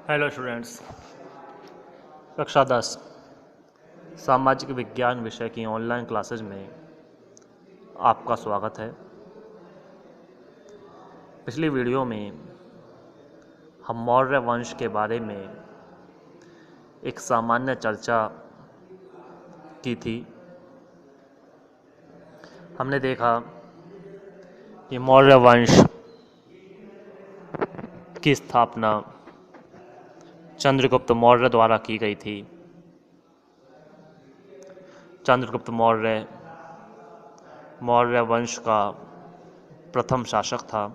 Hello students. कक्षा 10 सामाजिक विज्ञान विषय की ऑनलाइन क्लासेज में आपका स्वागत है। पिछली वीडियो में हम मौर्य वंश के बारे में एक सामान्य चर्चा की थी। हमने देखा कि मौर्य वंश की स्थापना चंद्रगुप्त मौर्य द्वारा की गई थी। चंद्रगुप्त मौर्य वंश का प्रथम शासक था।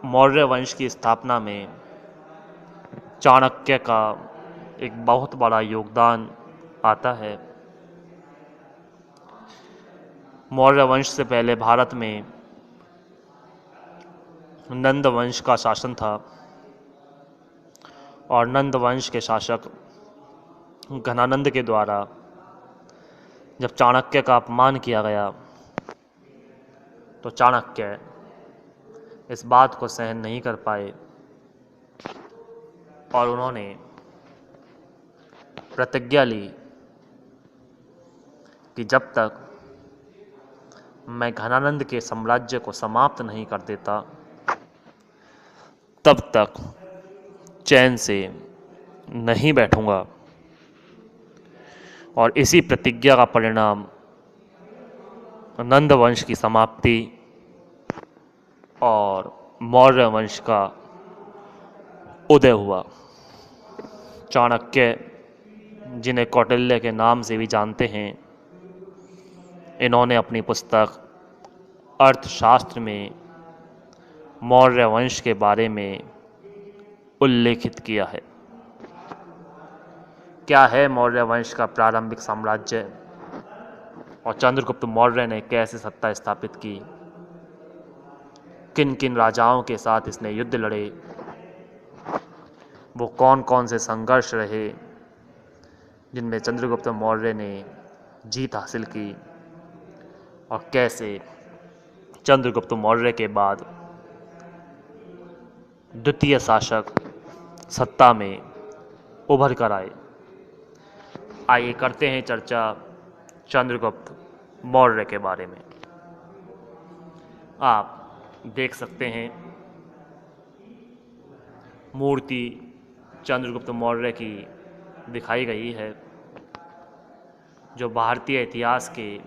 मौर्य वंश की स्थापना में चाणक्य का एक बहुत बड़ा योगदान आता है। मौर्य वंश से पहले भारत में नंद वंश का शासन था और नंद वंश के शासक घनानंद के द्वारा जब चाणक्य का अपमान किया गया तो चाणक्य इस बात को सहन नहीं कर पाए और उन्होंने प्रतिज्ञा ली कि जब तक मैं घनानंद के साम्राज्य को समाप्त नहीं कर देता तब तक चैन से नहीं बैठूंगा। और इसी प्रतिज्ञा का परिणाम नंद वंश की समाप्ति और मौर्य वंश का उदय हुआ। चाणक्य, जिन्हें कौटिल्य के नाम से भी जानते हैं, इन्होंने अपनी पुस्तक अर्थशास्त्र में मौर्य वंश के बारे में उल्लेखित किया है। क्या है मौर्य वंश का प्रारंभिक साम्राज्य और चंद्रगुप्त मौर्य ने कैसे सत्ता स्थापित की, किन किन राजाओं के साथ इसने युद्ध लड़े, वो कौन कौन से संघर्ष रहे जिनमें चंद्रगुप्त मौर्य ने जीत हासिल की, और कैसे चंद्रगुप्त मौर्य के बाद द्वितीय शासक सत्ता में उभर कर आए। आइए करते हैं चर्चा चंद्रगुप्त मौर्य के बारे में। आप देख सकते हैं मूर्ति चंद्रगुप्त मौर्य की दिखाई गई है, जो भारतीय इतिहास के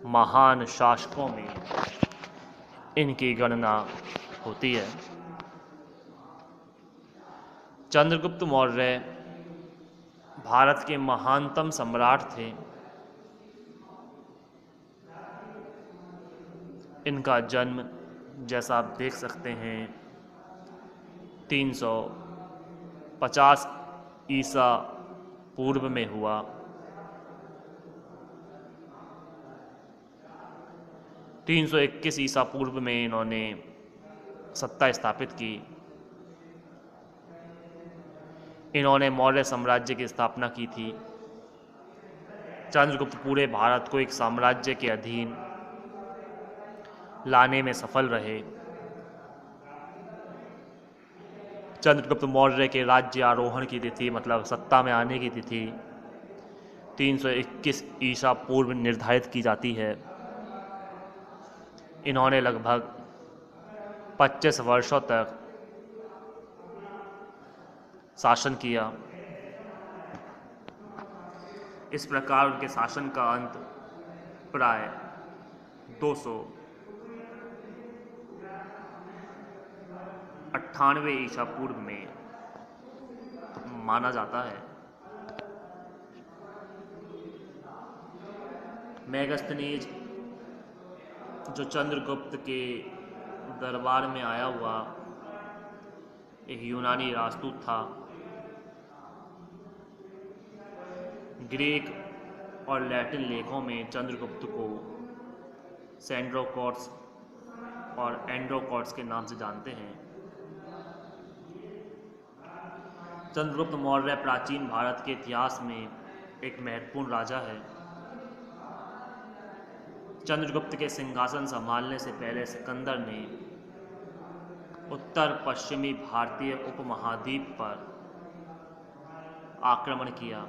महान शासकों में इनकी गणना होती है। चंद्रगुप्त मौर्य भारत के महानतम सम्राट थे। इनका जन्म, जैसा आप देख सकते हैं, 350 ईसा पूर्व में हुआ। तीन सौ 21 ईसा पूर्व में इन्होंने सत्ता स्थापित की। इन्होंने मौर्य साम्राज्य की स्थापना की थी। चंद्रगुप्त पूरे भारत को एक साम्राज्य के अधीन लाने में सफल रहे। चंद्रगुप्त मौर्य के राज्य आरोहण की तिथि, मतलब सत्ता में आने की तिथि, 321 ईसा पूर्व निर्धारित की जाती है। इन्होंने लगभग 25 वर्षों तक शासन किया। इस प्रकार उनके शासन का अंत प्राय 298 ईसा पूर्व में माना जाता है। मेगास्थनीज, जो चंद्रगुप्त के दरबार में आया हुआ एक यूनानी राजदूत था, ग्रीक और लैटिन लेखों में चंद्रगुप्त को सेंड्रोकॉर्ट्स और एंड्रोकॉर्ट्स के नाम से जानते हैं। चंद्रगुप्त मौर्य प्राचीन भारत के इतिहास में एक महत्वपूर्ण राजा है। चंद्रगुप्त के सिंहासन संभालने से पहले सिकंदर ने उत्तर पश्चिमी भारतीय उपमहाद्वीप पर आक्रमण किया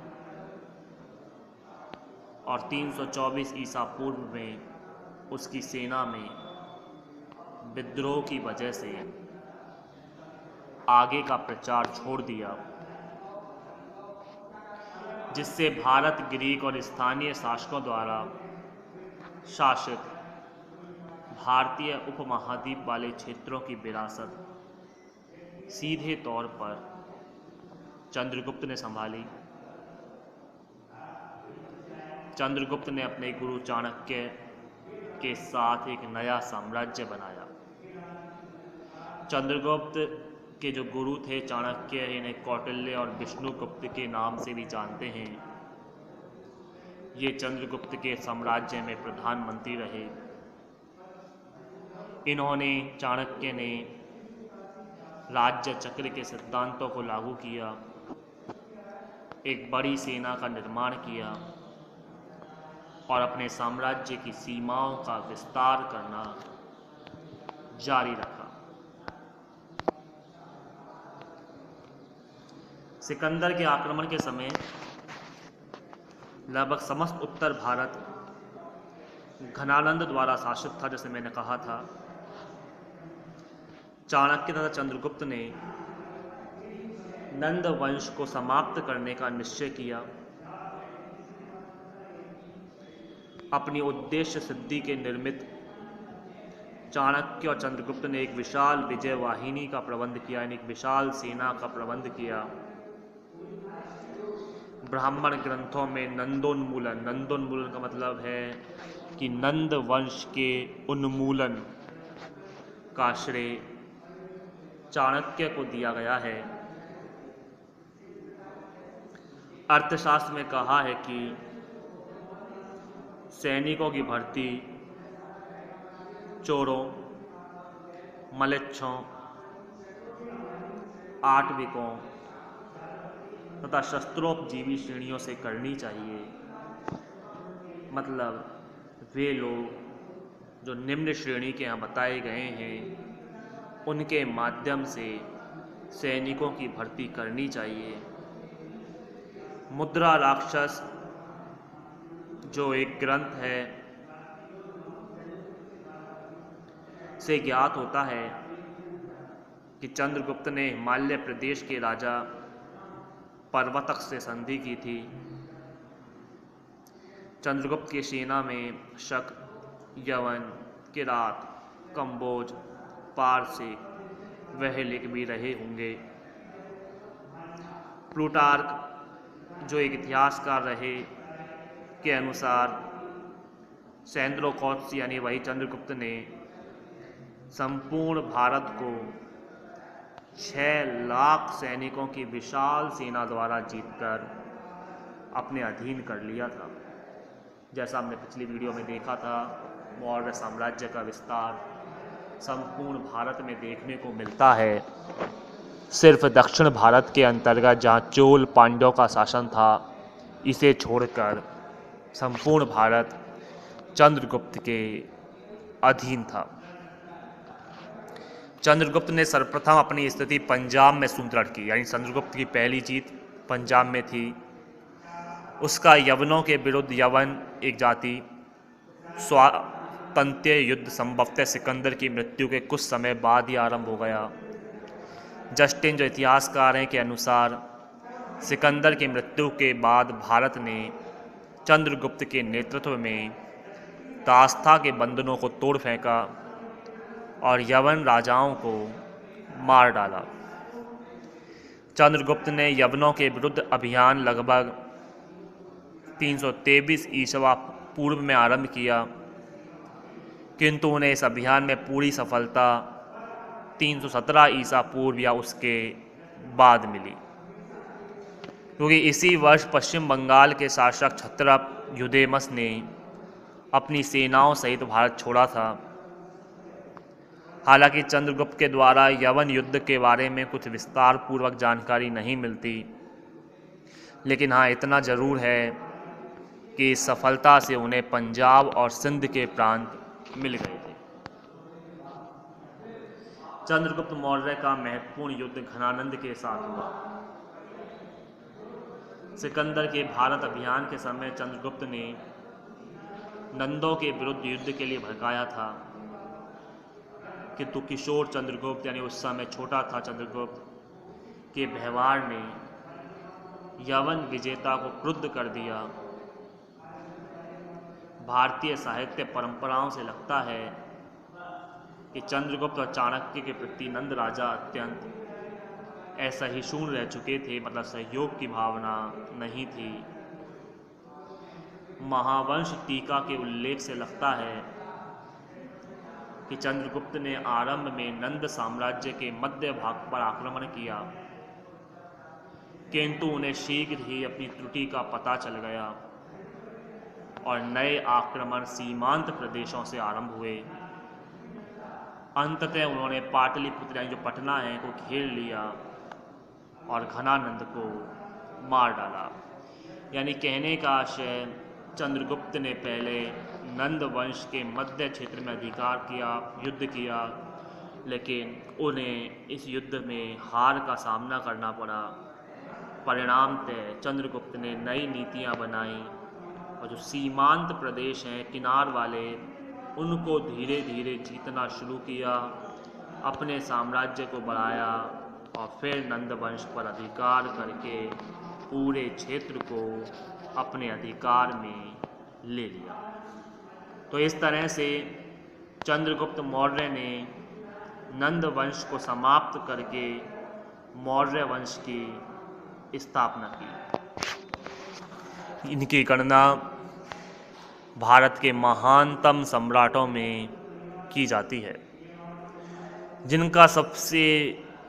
और 324 ईसा पूर्व में उसकी सेना में विद्रोह की वजह से आगे का प्रचार छोड़ दिया, जिससे भारत, ग्रीक और स्थानीय शासकों द्वारा शासित भारतीय उपमहाद्वीप वाले क्षेत्रों की विरासत सीधे तौर पर चंद्रगुप्त ने संभाली। चंद्रगुप्त ने अपने गुरु चाणक्य के साथ एक नया साम्राज्य बनाया। चंद्रगुप्त के जो गुरु थे चाणक्य, इन्हें कौटिल्य और विष्णुगुप्त के नाम से भी जानते हैं। ये चंद्रगुप्त के साम्राज्य में प्रधानमंत्री रहे। इन्होंने, चाणक्य ने राज्य चक्र के सिद्धांतों को लागू किया, एक बड़ी सेना का निर्माण किया और अपने साम्राज्य की सीमाओं का विस्तार करना जारी रखा। सिकंदर के आक्रमण के समय लगभग समस्त उत्तर भारत घनानंद द्वारा शासित था। जैसे मैंने कहा था, चाणक्य तथा चंद्रगुप्त ने नंद वंश को समाप्त करने का निश्चय किया। अपनी उद्देश्य सिद्धि के निमित्त चाणक्य और चंद्रगुप्त ने एक विशाल विजय वाहिनी का प्रबंध किया, यानी एक विशाल सेना का प्रबंध किया। ब्राह्मण ग्रंथों में नंदोन्मूलन का मतलब है कि नंद वंश के उन्मूलन का श्रेय चाणक्य को दिया गया है। अर्थशास्त्र में कहा है कि सैनिकों की भर्ती चोरों, मलेच्छों, आटविकों तथा शस्त्रोपजीवी श्रेणियों से करनी चाहिए। मतलब वे लोग जो निम्न श्रेणी के यहाँ बताए गए हैं, उनके माध्यम से सैनिकों की भर्ती करनी चाहिए। मुद्रा राक्षस जो एक ग्रंथ है से ज्ञात होता है कि चंद्रगुप्त ने हिमालय प्रदेश के राजा पर्वतक से संधि की थी। चंद्रगुप्त की सेना में शक, यवन, किरात, कंबोज, पारसिक, वहलिक भी रहे होंगे। प्लूटार्क जो एक इतिहासकार रहे के अनुसार सैंद्रोकॉट्स यानी वही चंद्रगुप्त ने संपूर्ण भारत को 6 लाख सैनिकों की विशाल सेना द्वारा जीतकर अपने अधीन कर लिया था। जैसा हमने पिछली वीडियो में देखा था, मौर्य साम्राज्य का विस्तार संपूर्ण भारत में देखने को मिलता है। सिर्फ दक्षिण भारत के अंतर्गत जहाँ चोल पांड्यों का शासन था, इसे छोड़कर संपूर्ण भारत चंद्रगुप्त के अधीन था। चंद्रगुप्त ने सर्वप्रथम अपनी स्थिति पंजाब में सुदृढ़ की, यानी चंद्रगुप्त की पहली जीत पंजाब में थी। उसका यवनों के विरुद्ध, यवन एक जाति, स्वातंत्र्य युद्ध संभवतः सिकंदर की मृत्यु के कुछ समय बाद ही आरंभ हो गया। जस्टिन जो इतिहासकार हैं के अनुसार सिकंदर की मृत्यु के बाद भारत ने चंद्रगुप्त के नेतृत्व में दास्ता के बंधनों को तोड़ फेंका और यवन राजाओं को मार डाला। चंद्रगुप्त ने यवनों के विरुद्ध अभियान लगभग 323 ईसवा पूर्व में आरंभ किया, किंतु उन्हें इस अभियान में पूरी सफलता 317 ईसा पूर्व या उसके बाद मिली, क्योंकि इसी वर्ष पश्चिम बंगाल के शासक क्षत्रप युधेमस ने अपनी सेनाओं सहित भारत छोड़ा था। हालांकि चंद्रगुप्त के द्वारा यवन युद्ध के बारे में कुछ विस्तार पूर्वक जानकारी नहीं मिलती, लेकिन हाँ इतना जरूर है कि इस सफलता से उन्हें पंजाब और सिंध के प्रांत मिल गए थे। चंद्रगुप्त मौर्य का महत्वपूर्ण युद्ध घनानंद के साथ हुआ। सिकंदर के भारत अभियान के समय चंद्रगुप्त ने नंदों के विरुद्ध युद्ध के लिए भड़काया था, किंतु किशोर चंद्रगुप्त यानी उस समय छोटा था चंद्रगुप्त के व्यवहार ने यवन विजेता को क्रुद्ध कर दिया। भारतीय साहित्य परंपराओं से लगता है कि चंद्रगुप्त और चाणक्य के प्रति नंद राजा अत्यंत असहिष्णु रह चुके थे, मतलब सहयोग की भावना नहीं थी। महावंश टीका के उल्लेख से लगता है कि चंद्रगुप्त ने आरंभ में नंद साम्राज्य के मध्य भाग पर आक्रमण किया, किंतु उन्हें शीघ्र ही अपनी त्रुटि का पता चल गया और नए आक्रमण सीमांत प्रदेशों से आरंभ हुए। अंततः उन्होंने पाटलिपुत्र जो पटना है को घेर लिया और घनानंद को मार डाला। यानी कहने का आशय, चंद्रगुप्त ने पहले नंद वंश के मध्य क्षेत्र में अधिकार किया, युद्ध किया, लेकिन उन्हें इस युद्ध में हार का सामना करना पड़ा। परिणामतः चंद्रगुप्त ने नई नीतियां बनाई और जो सीमांत प्रदेश हैं किनार वाले, उनको धीरे धीरे जीतना शुरू किया, अपने साम्राज्य को बढ़ाया और फिर नंद वंश पर अधिकार करके पूरे क्षेत्र को अपने अधिकार में ले लिया। तो इस तरह से चंद्रगुप्त मौर्य ने नंद वंश को समाप्त करके मौर्य वंश की स्थापना की। इनकी गणना भारत के महानतम सम्राटों में की जाती है, जिनका सबसे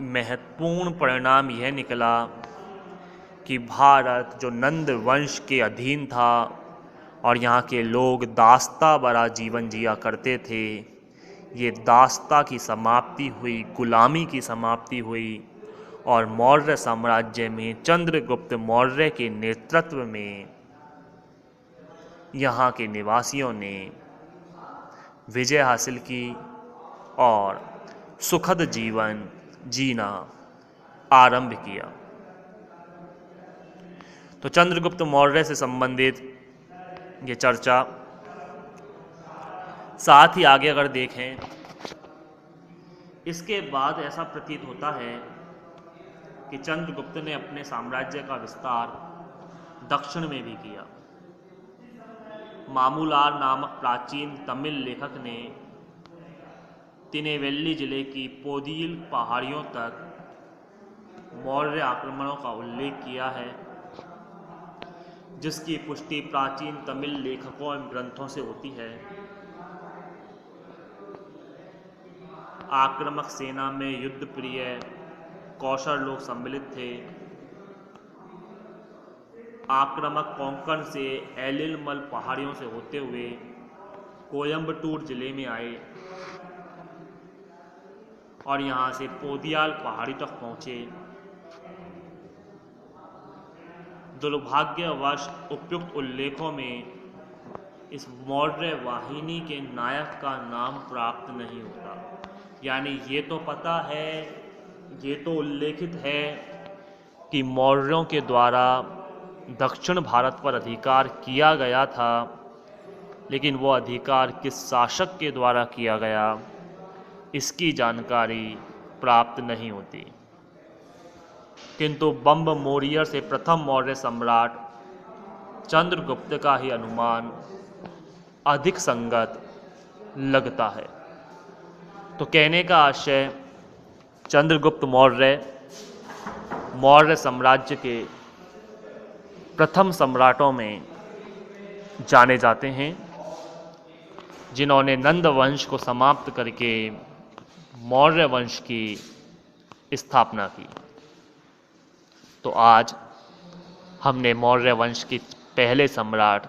महत्वपूर्ण परिणाम यह निकला कि भारत जो नंद वंश के अधीन था और यहाँ के लोग दास्ता भरा जीवन जिया करते थे, ये दास्ता की समाप्ति हुई, गुलामी की समाप्ति हुई और मौर्य साम्राज्य में चंद्रगुप्त मौर्य के नेतृत्व में यहाँ के निवासियों ने विजय हासिल की और सुखद जीवन जीना आरंभ किया। तो चंद्रगुप्त मौर्य से संबंधित ये चर्चा, साथ ही आगे अगर देखें, इसके बाद ऐसा प्रतीत होता है कि चंद्रगुप्त ने अपने साम्राज्य का विस्तार दक्षिण में भी किया। मामूलार नामक प्राचीन तमिल लेखक ने तिनेवेल्ली जिले की पोदिल पहाड़ियों तक मौर्य आक्रमणों का उल्लेख किया है, जिसकी पुष्टि प्राचीन तमिल लेखकों एवं ग्रंथों से होती है। आक्रामक सेना में युद्ध प्रिय कौशल लोग सम्मिलित थे। आक्रामक कोंकण से एलिलमल पहाड़ियों से होते हुए कोयम्बटूर जिले में आए और यहाँ से पोदियाल पहाड़ी तक पहुँचे। दुर्भाग्यवश उपयुक्त उल्लेखों में इस मौर्य वाहिनी के नायक का नाम प्राप्त नहीं होता। यानी ये तो पता है, ये तो उल्लेखित है कि मौर्यों के द्वारा दक्षिण भारत पर अधिकार किया गया था, लेकिन वो अधिकार किस शासक के द्वारा किया गया, इसकी जानकारी प्राप्त नहीं होती। किंतु बम्ब मोरियर से प्रथम मौर्य सम्राट चंद्रगुप्त का ही अनुमान अधिक संगत लगता है। तो कहने का आशय, चंद्रगुप्त मौर्य साम्राज्य के प्रथम सम्राटों में जाने जाते हैं, जिन्होंने नंद वंश को समाप्त करके मौर्य वंश की स्थापना की। तो आज हमने मौर्य वंश के पहले सम्राट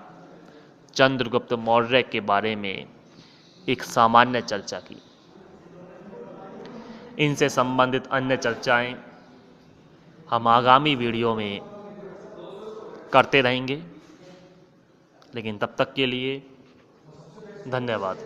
चंद्रगुप्त मौर्य के बारे में एक सामान्य चर्चा की। इनसे संबंधित अन्य चर्चाएं हम आगामी वीडियो में करते रहेंगे, लेकिन तब तक के लिए धन्यवाद।